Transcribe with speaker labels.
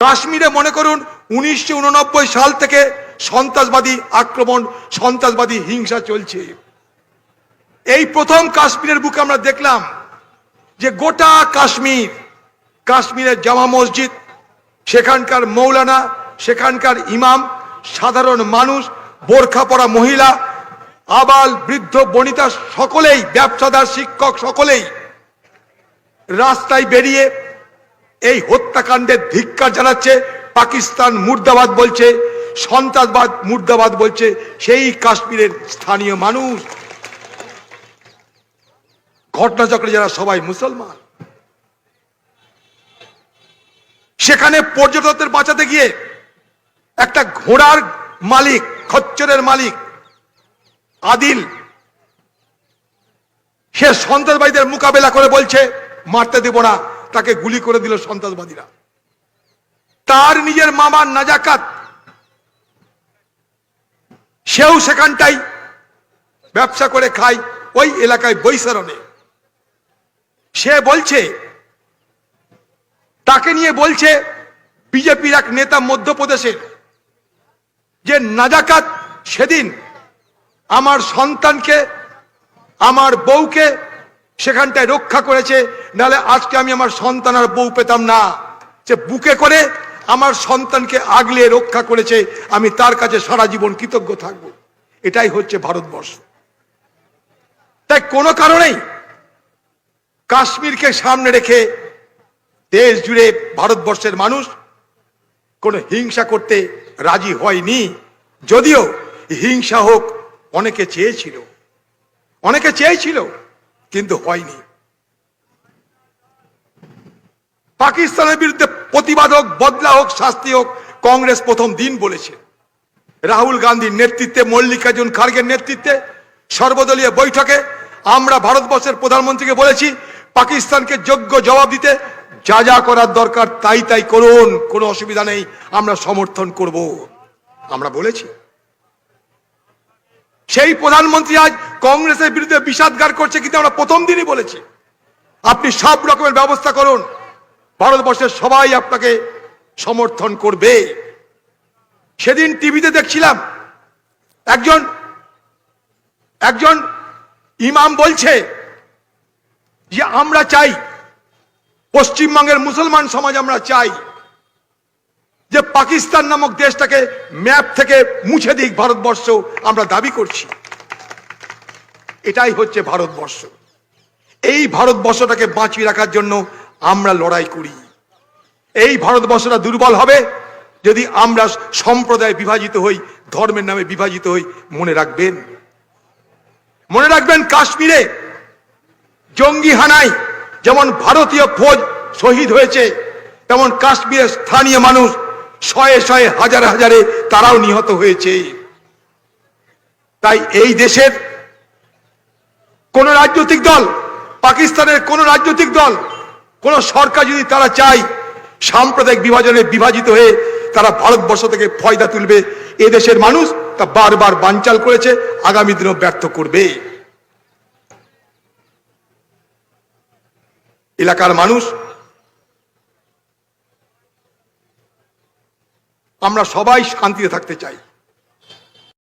Speaker 1: কাশ্মীরে মনে করুন 1989 সাল থেকে সন্ত্রাসবাদী আক্রমণ, সন্ত্রাসবাদী হিংসা চলছে। এই প্রথম কাশ্মীরের বুকে আমরা দেখলাম যে গোটা কাশ্মীরের জামা মসজিদ, সেখানকার মৌলানা, সেখানকার ইমাম, সাধারণ মানুষ, বোরখা পরা মহিলা, আবাল বৃদ্ধ বনিতা সকলেই, ব্যবসাদার শিক্ষক সকলেই রাস্তায় বেরিয়ে এই হত্যাকাণ্ডের ধিক্কার জানাচ্ছে। পাকিস্তান মুর্দাবাদ বলছে, সন্ত্রাসবাদ মুর্দাবাদ বলছে সেই কাশ্মীরের স্থানীয় মানুষ। ঘটনাচক্রে যারা সবাই মুসলমান। সেখানে পর্যটকদের বাঁচাতে গিয়ে একটা ঘোড়ার মালিক, খচ্চরের মালিক আদিল, সে সন্ত্রাসবাদীদের মোকাবেলা করে বলছে মারতে দেব না, তাকে গুলি করে দিল সন্ত্রাসবাদীরা। তার নিজের মামার নাজাকাত, সেও সেখানটাই ব্যবসা করে খায় ওই এলাকায় বৈশারণে। সে বলছে, তাকে নিয়ে বলছে বিজেপির এক নেতা মধ্যপ্রদেশের, যে নাজাকাত সেদিন আমার সন্তানকে, আমার বউকে সেখানটায় রক্ষা করেছে, নাহলে আজকে আমি আমার সন্তান আর বউ পেতাম না। সে বুকে করে আমার সন্তানকে আগলে রক্ষা করেছে, আমি তার কাছে সারা জীবন কৃতজ্ঞ থাকব। এটাই হচ্ছে ভারতবর্ষ। তাই কোনো কারণেই কাশ্মীরকে সামনে রেখে দেশ জুড়ে ভারতবর্ষের মানুষ কোনো হিংসা করতে রাজি হয়নি। যদিও হিংসা হোক অনেকে চেয়েছিল, কিন্তু হয়নি। পাকিস্তানের বিরুদ্ধে প্রতিবাদ হোক, বদলা হোক, শাস্তি হোক, কংগ্রেস প্রথম দিন বলেছে। রাহুল গান্ধীর নেতৃত্বে, মল্লিকার্জুন খার্গের নেতৃত্বে সর্বদলীয় বৈঠকে আমরা ভারতবর্ষের প্রধানমন্ত্রীকে বলেছি পাকিস্তানকে যোগ্য জবাব দিতে যা যা করার দরকার তাই করুন, কোনো অসুবিধা নেই, আমরা সমর্থন করব, আমরা বলেছি। সেই প্রধানমন্ত্রী আজ কংগ্রেসের বিরুদ্ধে বিষাদগার করছে, কিন্তু আমরা প্রথম দিনই বলেছি আপনি সব রকমের ব্যবস্থা করুন, ভারতবর্ষের সবাই আপনাকে সমর্থন করবে। সেদিন টিভিতে দেখছিলাম একজন ইমাম বলছে যে আমরা চাই, পশ্চিমবঙ্গের মুসলমান সমাজ আমরা চাই যে পাকিস্তান নামক দেশটাকে ম্যাপ থেকে মুছে দিক ভারতবর্ষ, আমরা দাবি করছি। এটাই হচ্ছে ভারতবর্ষ। এই ভারতবর্ষটাকে বাঁচিয়ে রাখার জন্য আমরা লড়াই করি। এই ভারতবর্ষটা দুর্বল হবে যদি আমরা সম্প্রদায় বিভাজিত হই, ধর্মের নামে বিভাজিত হই। মনে রাখবেন কাশ্মীরে জঙ্গি হানায় যেমন ভারতীয় ফৌজ শহীদ হয়েছে, তেমন কাশ্মীরের স্থানীয় মানুষ শয়ে হাজারে তারাও নিহত হয়েছে। তাই এই দেশের কোন রাজনৈতিক দল, পাকিস্তানের কোন রাজনৈতিক দল, কোন সরকার যদি তারা চায় সাম্প্রদায়িক বিভাজনে বিভাজিত হয়ে তারা ভারতবর্ষ থেকে ফয়দা তুলবে, এদেশের মানুষ তা বারবার বানচাল করেছে, আগামী দিনেও ব্যর্থ করবে। এলাকার মানুষ আমরা সবাই শান্তিতে থাকতে চাই।